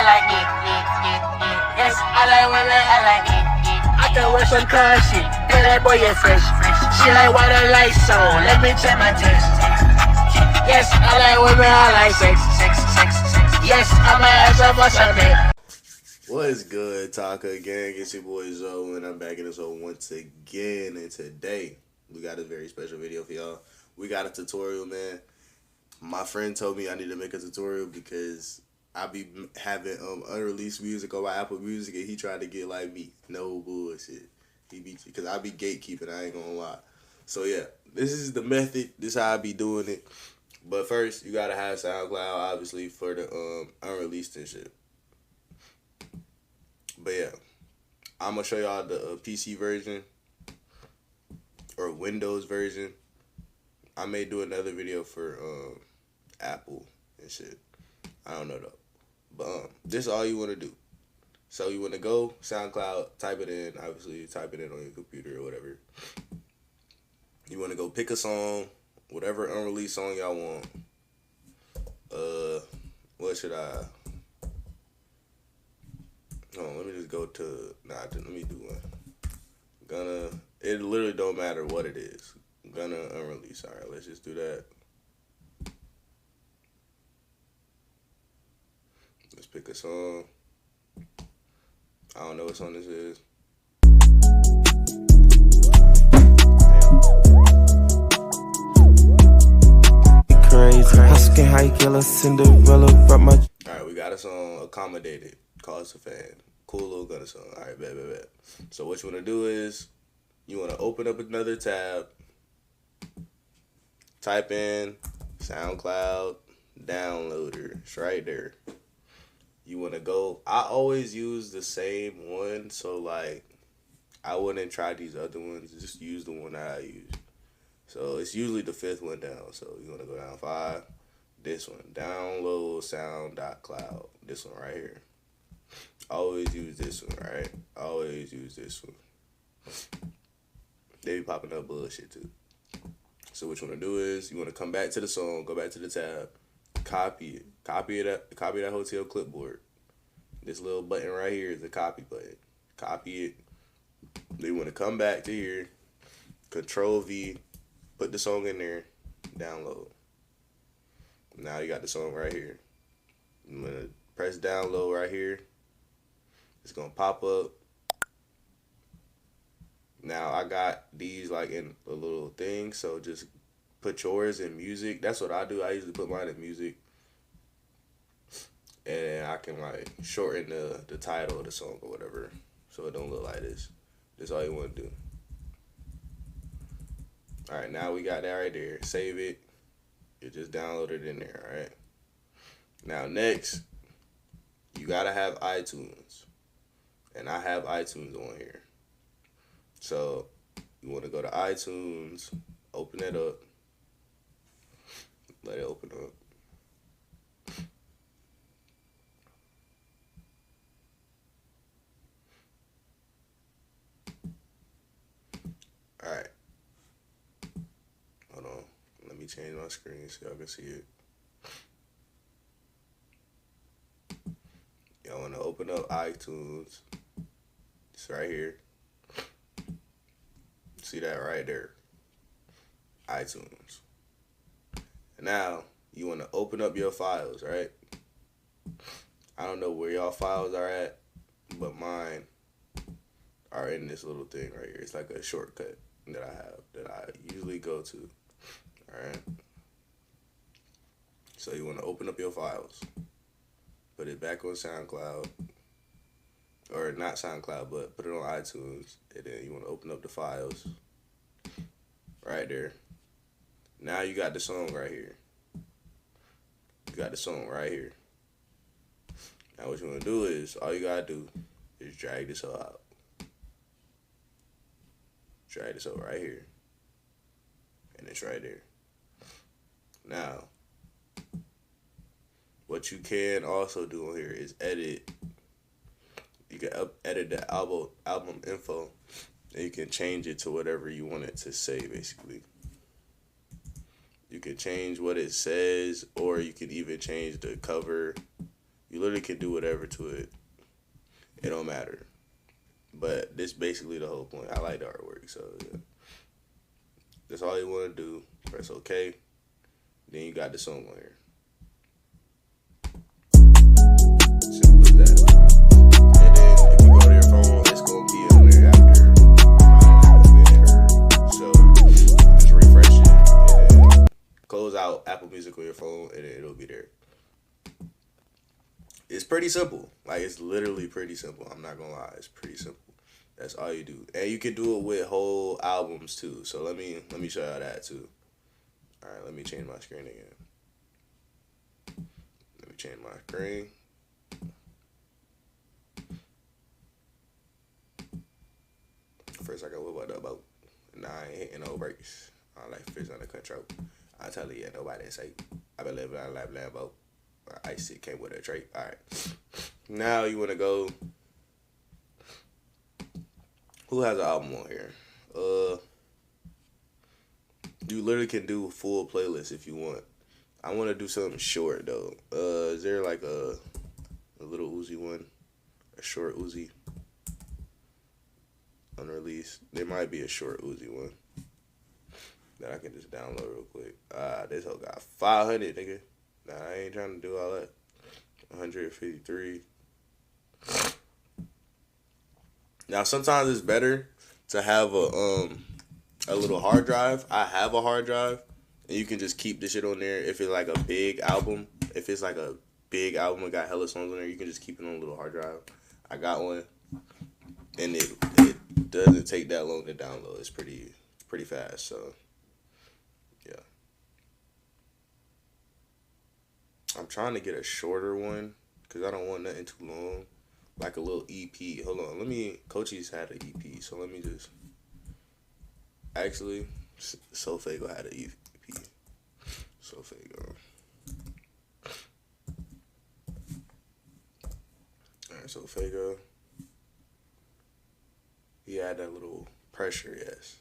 like it. Yes, I like women, I like it. I can wear some car shit, and that boy is fresh. She like why the lights on, let me check my text. Yes, I like women, I like sex. Yes, I'm a ass up for something. What is good, Taka gang? It's your boy Zoe, and I'm back in this hole once again. And today, we got a very special video for y'all. We got a tutorial, man. My friend told me I need to make a tutorial because I be having unreleased music on my Apple Music, and he tried to get like me. No bullshit. Because I be gatekeeping, I ain't gonna lie. So yeah, this is the method. This is how I be doing it. But first, you gotta have SoundCloud, obviously, for the unreleased and shit. But yeah, I'm gonna show y'all the PC version or Windows version. I may do another video for Apple and shit. I don't know though. But this is all you want to do. So you want to go SoundCloud, type it in. Obviously, type it in on your computer or whatever. You want to go pick a song, whatever unreleased song y'all want. What should I? Let me just go to, let me do one. It literally don't matter what it is. Unreleased. All right, let's just do that. Let's pick a song. I don't know what song this is. Crazy. Husking high killer Cinderella brought my. Alright, we got a song, Accommodated. Cause a fan. Cool little Gunna song. Alright, bet. So what you wanna do is you wanna open up another tab, type in SoundCloud downloader. It's right there. You wanna go, I always use the same one, so like I wouldn't try these other ones, just use the one that I use. So it's usually the 5th one down. So you wanna go down 5. This one, download sound.cloud. This one right here. Always use this one, right? Always use this one. They be popping up bullshit too. So what you wanna do is you wanna come back to the song, go back to the tab, copy it. Copy that hotel clipboard. This little button right here is the copy button. Copy it. Then you wanna come back to here, Control V, put the song in there, download. Now you got the song right here. I'm gonna press download right here. It's gonna pop up. Now I got these like in a little thing, so just put yours in music. That's what I do. I usually put mine in music. And I can like shorten the title of the song or whatever, so it don't look like this. That's all you want to do. All right, now we got that right there. Save it. You just download it in there, all right? Now next, you gotta have iTunes. And I have iTunes on here. So you wanna go to iTunes, open it up. Let it open up. All right. Hold on. Let me change my screen so y'all can see it. Y'all want to open up iTunes. It's right here. See that right there. iTunes. Now, you want to open up your files, right? I don't know where y'all files are at, but mine are in this little thing right here. It's like a shortcut that I have that I usually go to. Alright. So you want to open up your files. Put it back on SoundCloud. Or not SoundCloud, but put it on iTunes. And then you want to open up the files. Right there. Now you got the song right here. You got the song right here. Now what you want to do is, all you got to do is drag this all out. Drag this over right here. And it's right there. Now, what you can also do on here is edit. You can edit the album info, and you can change it to whatever you want it to say, basically. You can change what it says, or you can even change the cover You literally can do whatever to it. It don't matter. But this basically the whole point. I like the artwork, so yeah. That's all you want to do. Press OK. Then you got the song on here. Simple as that. And then if you go to your phone, it's gonna be on there after a minute or so. Just refresh it and then close out Apple Music on your phone, and then it'll be there. It's pretty simple. Like, it's literally pretty simple. I'm not gonna lie. It's pretty simple. That's all you do. And you can do it with whole albums too. So let me show y'all that too. Alright, let me change my screen again. Let me change my screen. First I got whip up about. Nah, I ain't hitting no brakes. I like fish under control. I tell you, yeah, nobody say. I been living on lap Lambo. I see came with a trait. Alright. Now you wanna go. Who has an album on here? You literally can do a full playlist if you want. I want to do something short though. Is there like a little Uzi one? A short Uzi? Unreleased. There might be a short Uzi one that I can just download real quick. This whole got 500, nigga. Nah, I ain't trying to do all that. 153. Now sometimes it's better to have a little hard drive. I have a hard drive, and you can just keep the shit on there. If it's like a big album, if it's like a big album and got hella songs on there, you can just keep it on a little hard drive. I got one, and it doesn't take that long to download. It's pretty fast. So yeah, I'm trying to get a shorter one because I don't want nothing too long. Like a little EP. Hold on. Coachie's had an EP, so let me just. Actually, Sofago had an EP. Sofago. Alright, Sofago. He had that little Pressure, yes.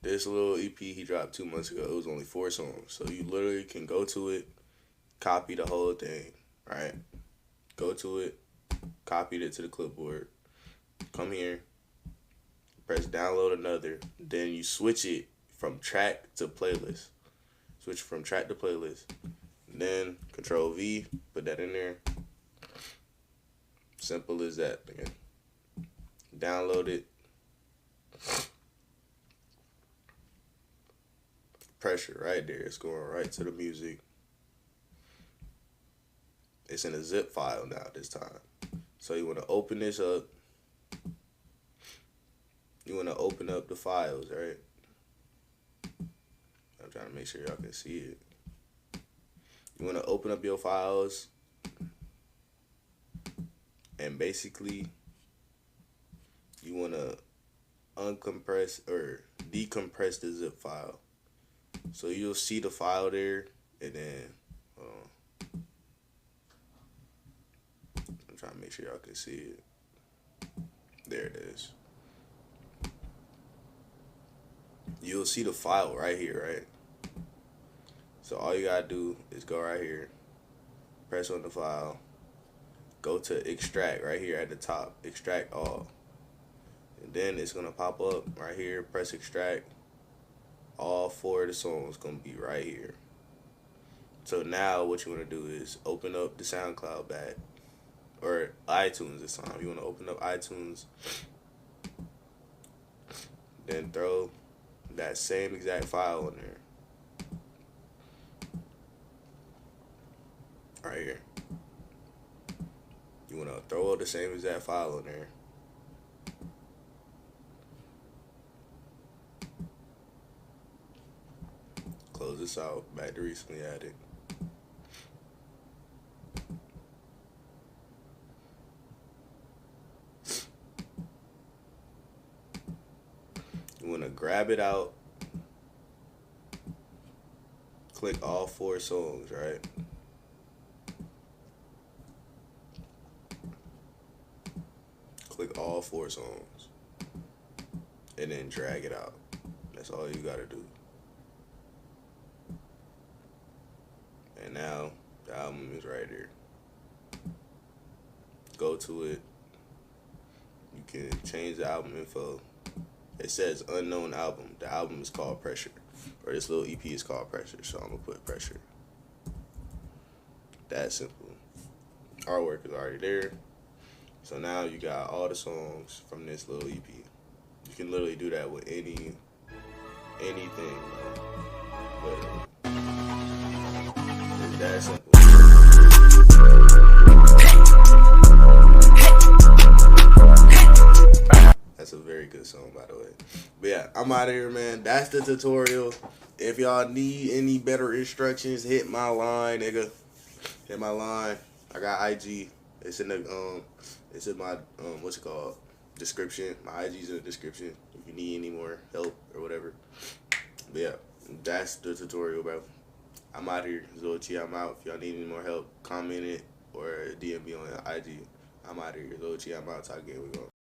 This little EP he dropped 2 months ago, it was only 4 songs. So you literally can go to it, copy the whole thing, right? Go to it. Copied it to the clipboard. Come here. Press download another. Then you switch it from track to playlist. Switch from track to playlist. Then Control V. Put that in there. Simple as that. Again. Download it. Pressure right there. It's going right to the music. It's in a zip file now this time. So you want to open this up. You want to open up the files, right? I'm trying to make sure y'all can see it. You want to open up your files. And basically, you want to uncompress or decompress the zip file. So you'll see the file there. And then, I'm trying to make sure y'all can see it. There it is. You'll see the file right here, right? So all you gotta do is go right here, press on the file, go to extract right here at the top, extract all. And then it's gonna pop up right here, press extract. All 4 of the songs gonna be right here. So now what you wanna do is open up the SoundCloud back. Or iTunes this time. You want to open up iTunes. Then throw that same exact file in there. Right here. You want to throw the same exact file in there. Close this out. Back to recently added. You want to grab it out, click all 4 songs, right? Click all 4 songs, and then drag it out. That's all you gotta do. And now the album is right here. go to it. You can change the album info. It says unknown album. The album is called Pressure. Or this little EP is called Pressure. So I'm going to put Pressure. That simple. Artwork is already there. So now you got all the songs from this little EP. You can literally do that with anything, bro. It's that simple. That's a very good song, by the way. But yeah, I'm out of here, man. That's the tutorial. If y'all need any better instructions, hit my line, nigga. Hit my line. I got IG. It's in the it's in my what's it called? Description. My IG's in the description. If you need any more help or whatever. But yeah, that's the tutorial, bro. I'm out here. Zochi, I'm out. If y'all need any more help, comment it or DM me on IG. I'm out here. Zochi, I'm out. Talk again. We going.